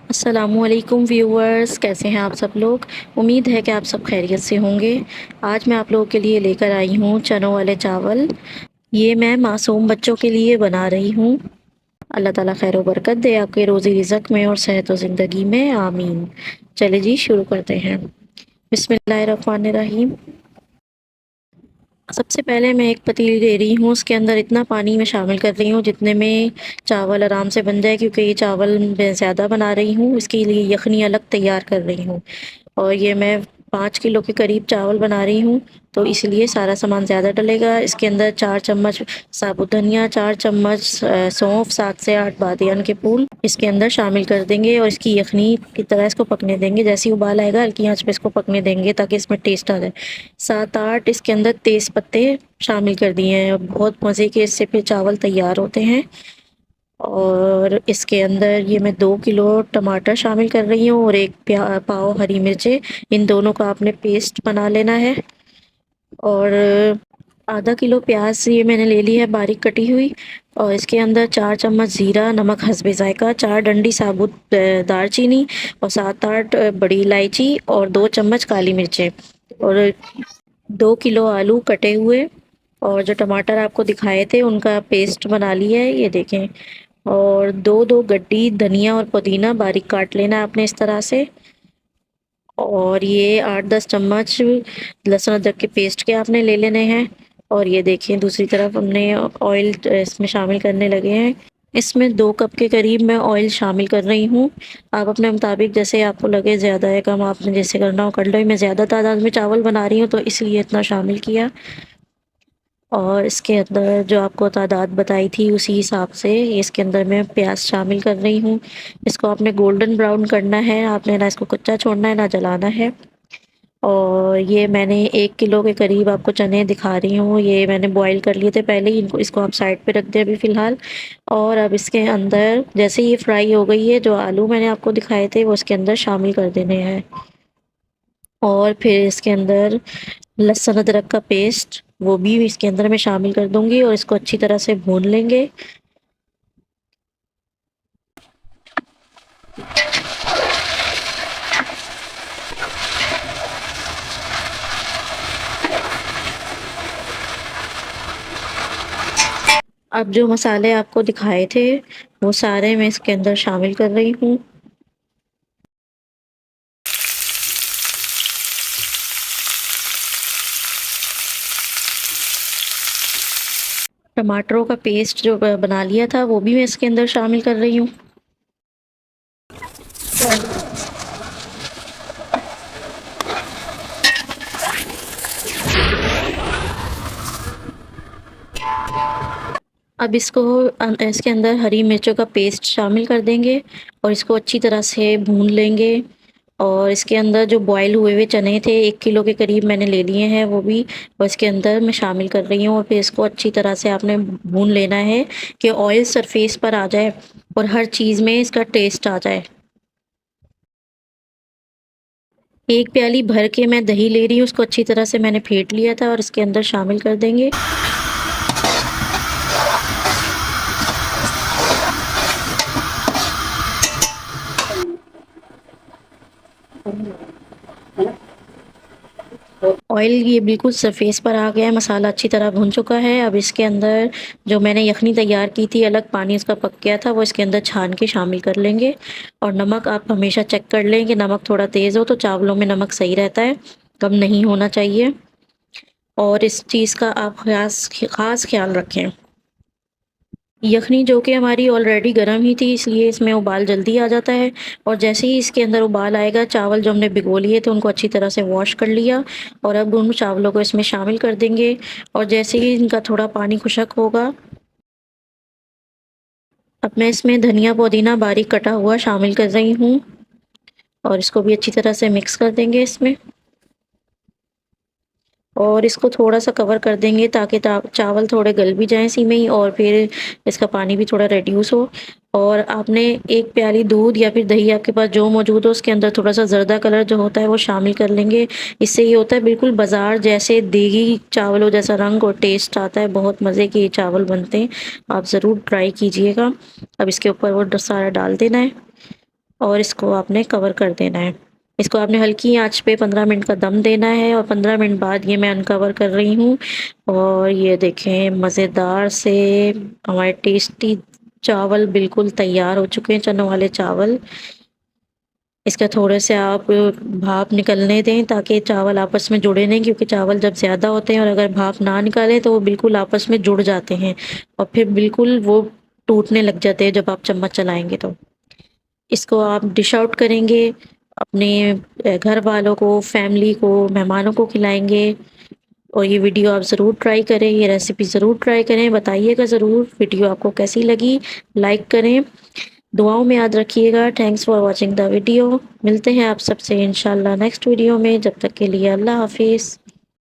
अस्सलामुअलैकुम व्यूअर्स, कैसे हैं आप सब लोग। उम्मीद है कि आप सब खैरियत से होंगे। आज मैं आप लोगों के लिए लेकर आई हूँ चनों वाले चावल। ये मैं मासूम बच्चों के लिए बना रही हूँ। अल्लाह ताला खैर व बरकत दे आपके रोज़ी रिज़्क में और सेहत व ज़िंदगी में, आमीन। चलिए जी, शुरू करते हैं। बिस्मिल्लाहिर्रहमानिर्रहीम। सबसे पहले मैं एक पतीली ले रही हूँ, उसके अंदर इतना पानी मैं शामिल कर रही हूँ जितने में चावल आराम से बन जाए, क्योंकि ये चावल मैं ज़्यादा बना रही हूँ, इसके लिए यखनी अलग तैयार कर रही हूँ। और ये मैं 5 किलो के करीब चावल बना रही हूँ, तो इसलिए सारा सामान ज़्यादा डलेगा। इसके अंदर 4 चम्मच साबुत धनिया, 4 चम्मच सौंफ, 7 से 8 बादियान के फूल इसके अंदर शामिल कर देंगे और इसकी यखनी की तरह इसको पकने देंगे। जैसे ही उबाल आएगा हल्की आंच पे इसको पकने देंगे ताकि इसमें टेस्ट आ जाए। 7-8 इसके अंदर तेज़ पत्ते शामिल कर दिए हैं। बहुत मज़े के इससे फिर चावल तैयार होते हैं। और इसके अंदर ये मैं 2 किलो टमाटर शामिल कर रही हूँ और एक पाव हरी मिर्चें। इन दोनों का आपने पेस्ट बना लेना है। और आधा किलो प्याज ये मैंने ले ली है बारीक कटी हुई। और इसके अंदर 4 चम्मच ज़ीरा, नमक हस्बे ज़ायका, 4 डंडी साबुत दालचीनी और 7-8 बड़ी इलायची और 2 चम्मच काली मिर्चें और 2 किलो आलू कटे हुए। और जो टमाटर आपको दिखाए थे उनका पेस्ट बना लिया है, ये देखें। और 2-2 गड्डी धनिया और पुदीना बारीक काट लेना है आपने इस तरह से। और ये 8-10 चम्मच लहसुन अदरक के पेस्ट के आपने ले लेने हैं। और ये देखिए दूसरी तरफ हमने ऑयल इसमें शामिल करने लगे हैं। इसमें 2 कप के करीब मैं ऑयल शामिल कर रही हूँ। आप अपने मुताबिक जैसे आपको लगे ज़्यादा है कम, आपने जैसे करना हो कर लो। मैं ज़्यादा तादाद में चावल बना रही हूँ तो इसलिए इतना शामिल किया। और इसके अंदर जो आपको तादाद बताई थी उसी हिसाब से इसके अंदर मैं प्याज शामिल कर रही हूँ। इसको आपने गोल्डन ब्राउन करना है, आपने ना इसको कच्चा छोड़ना है ना जलाना है। और ये मैंने 1 किलो के करीब आपको चने दिखा रही हूँ, ये मैंने बॉईल कर लिए थे पहले ही। इनको इसको आप साइड पे रख दें अभी फ़िलहाल। और अब इसके अंदर जैसे ये फ्राई हो गई है, जो आलू मैंने आपको दिखाए थे वो इसके अंदर शामिल कर देने हैं। और फिर इसके अंदर लहसुन अदरक का पेस्ट वो भी इसके अंदर मैं शामिल कर दूंगी और इसको अच्छी तरह से भून लेंगे। अब जो मसाले आपको दिखाए थे वो सारे मैं इसके अंदर शामिल कर रही हूँ। टमाटरों का पेस्ट जो बना लिया था वो भी मैं इसके अंदर शामिल कर रही हूँ। अब इसको इसके अंदर हरी मिर्चों का पेस्ट शामिल कर देंगे और इसको अच्छी तरह से भून लेंगे। और इसके अंदर जो बॉयल हुए हुए चने थे 1 किलो के करीब मैंने ले लिए हैं, वो भी और इसके अंदर मैं शामिल कर रही हूँ। और फिर इसको अच्छी तरह से आपने भून लेना है कि ऑयल सरफेस पर आ जाए और हर चीज़ में इसका टेस्ट आ जाए। 1 प्याली भर के मैं दही ले रही हूँ, उसको अच्छी तरह से मैंने फेंट लिया था और इसके अंदर शामिल कर देंगे। ऑयल ये बिल्कुल सरफेस पर आ गया है, मसाला अच्छी तरह भुन चुका है। अब इसके अंदर जो मैंने यखनी तैयार की थी, अलग पानी उसका पक गया था, वो इसके अंदर छान के शामिल कर लेंगे। और नमक आप हमेशा चेक कर लें कि नमक थोड़ा तेज़ हो तो चावलों में नमक सही रहता है, कम नहीं होना चाहिए। और इस चीज़ का आप ख़ास ख़्याल रखें। यखनी जो कि हमारी ऑलरेडी गर्म ही थी इसलिए इसमें उबाल जल्दी आ जाता है। और जैसे ही इसके अंदर उबाल आएगा, चावल जो हमने भिगो लिए थे उनको अच्छी तरह से वॉश कर लिया और अब उन चावलों को इसमें शामिल कर देंगे। और जैसे ही इनका थोड़ा पानी खुशक होगा, अब मैं इसमें धनिया पुदीना बारीक कटा हुआ शामिल कर रही हूँ और इसको भी अच्छी तरह से मिक्स कर देंगे इसमें। और इसको थोड़ा-सा कवर कर देंगे ताकि चावल थोड़े गल भी जाएँ इसी में ही और फिर इसका पानी भी थोड़ा रिड्यूस हो। और आपने 1 प्याली दूध या फिर दही आपके पास जो मौजूद हो उसके अंदर थोड़ा-सा ज़र्दा कलर जो होता है वो शामिल कर लेंगे। इससे ये होता है बिल्कुल बाज़ार जैसे देगी चावलों जैसा रंग और टेस्ट आता है, बहुत मज़े के ये चावल बनते हैं। आप ज़रूर ट्राई कीजिएगा। अब इसके ऊपर वो सारा डाल देना है। और इसको आपने कवर कर देना है। इसको आपने हल्की आँच पे 15 मिनट का दम देना है और 15 मिनट बाद ये मैं अनकवर कर रही हूँ और ये देखें मज़ेदार से हमारे टेस्टी चावल बिल्कुल तैयार हो चुके हैं, चनों वाले चावल। इसका थोड़े से आप भाप निकलने दें ताकि चावल आपस में जुड़े नहीं, क्योंकि चावल जब ज़्यादा होते हैं और अगर भाप ना निकालें तो वो बिल्कुल आपस में जुड़ जाते हैं और फिर बिल्कुल वो टूटने लग जाते हैं जब आप चम्मच चलाएँगे तो। इसको आप डिश आउट करेंगे, अपने घर वालों को, फैमिली को, मेहमानों को खिलाएँगे और ये वीडियो आप ज़रूर ट्राई करें, ये रेसिपी ज़रूर ट्राई करें, बताइएगा ज़रूर वीडियो आपको कैसी लगी, लाइक करें, दुआओं में याद रखिएगा। Thanks for watching the video. मिलते हैं आप सबसे इंशाल्लाह नेक्स्ट वीडियो में, जब तक के लिए अल्लाह हाफ़िज़।